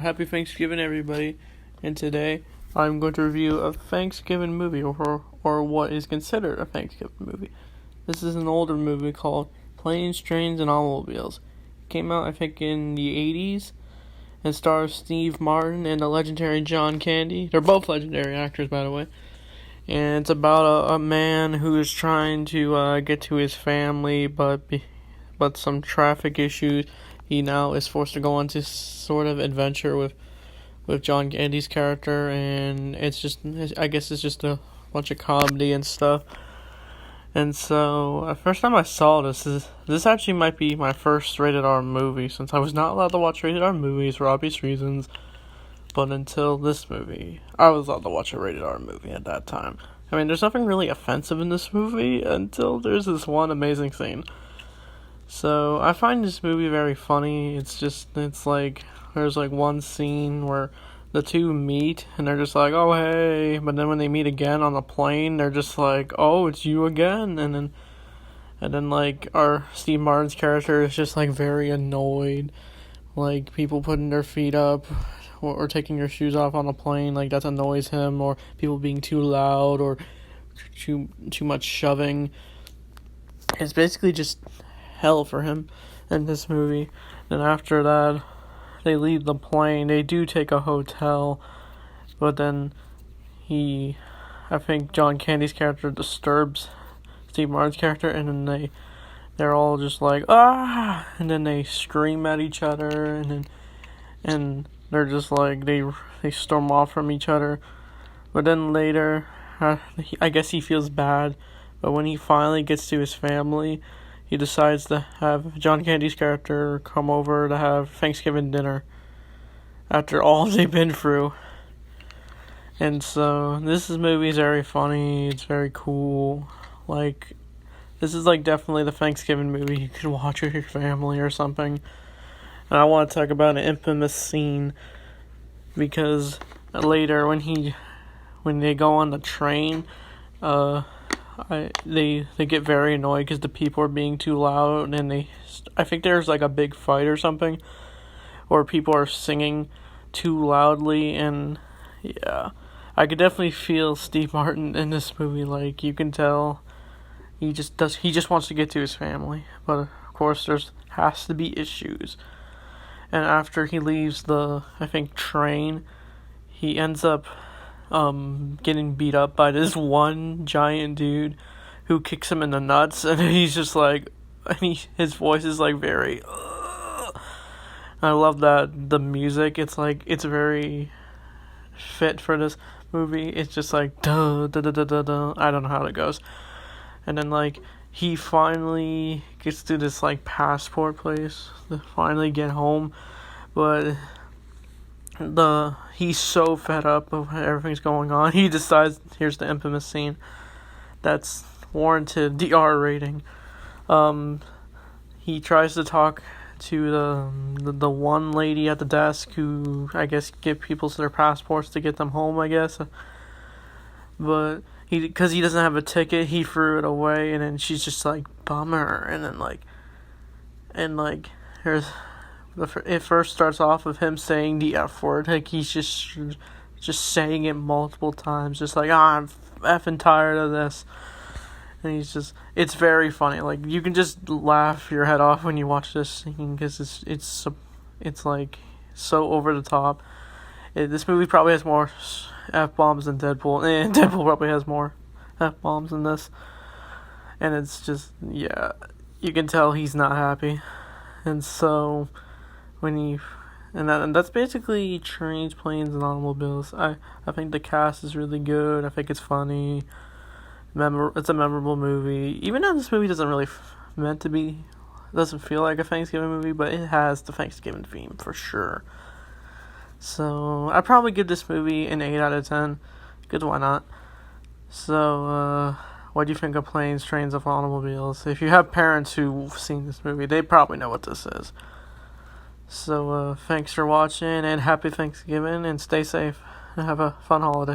Happy Thanksgiving, everybody, and today I'm going to review a Thanksgiving movie, or what is considered a Thanksgiving movie. This is an older movie called Planes, Trains, and Automobiles. It came out, I think, in the 80s, and stars Steve Martin and the legendary John Candy. They're both legendary actors, by the way. And it's about a man who is trying to get to his family, but some traffic issues. He now is forced to go on this sort of adventure with John Candy's character, and I guess it's just a bunch of comedy and stuff. And so, the first time I saw this actually might be my first rated R movie, since I was not allowed to watch rated R movies for obvious reasons. But until this movie, I was allowed to watch a rated R movie at that time. I mean, there's nothing really offensive in this movie until there's this one amazing scene. So, I find this movie very funny. There's one scene where the two meet, and they're just like, oh, hey, but then when they meet again on the plane, they're just like, oh, it's you again, and then, like, our Steve Martin's character is just, like, very annoyed, like, people putting their feet up, or taking their shoes off on a plane, like, that annoys him, or people being too loud, or too much shoving. It's basically just hell for him in this movie. Then after that, they leave the plane. They do take a hotel, but then I think John Candy's character disturbs Steve Martin's character, and then they're all just like, ah, and then they scream at each other, and they're just like, they storm off from each other. But then later, I guess he feels bad, but when he finally gets to his family, he decides to have John Candy's character come over to have Thanksgiving dinner after all they've been through. And so, this movie is very funny, it's very cool. Like, this is like definitely the Thanksgiving movie you could watch with your family or something. And I want to talk about an infamous scene, because later when they go on the train, they get very annoyed because the people are being too loud, and I think there's like a big fight or something, or people are singing too loudly, and yeah, I could definitely feel Steve Martin in this movie. Like, you can tell he just wants to get to his family, but of course has to be issues. And after he leaves the, I think, train, he ends up getting beat up by this one giant dude who kicks him in the nuts, and he's just like, his voice is like very, I love that the music, it's very fit for this movie. It's just like, duh, duh, duh, duh, duh, duh. I don't know how it goes. And then, like, he finally gets to this, like, passport place to finally get home, but he's so fed up of everything's going on, he decides, here's the infamous scene that's warranted the R rating. He tries to talk to the one lady at the desk who, I guess, give people their passports to get them home, I guess. But because he doesn't have a ticket, he threw it away, and then she's just like, bummer. And then it first starts off with him saying the F word, like he's just saying it multiple times, just like, I'm effing tired of this. And it's very funny. Like, you can just laugh your head off when you watch this scene, because it's like so over the top. This movie probably has more F-bombs than Deadpool, and Deadpool probably has more F-bombs than this. And it's just, yeah, you can tell he's not happy. And so, and that's basically Trains, Planes, and Automobiles. I think the cast is really good. I think it's funny. It's a memorable movie. Even though this movie doesn't really doesn't feel like a Thanksgiving movie, but it has the Thanksgiving theme for sure. So, I'd probably give this movie an 8 out of 10. Good, why not? So, what do you think of Planes, Trains, and Automobiles? If you have parents who've seen this movie, they probably know what this is. So, thanks for watching, and happy Thanksgiving, and stay safe, and have a fun holiday.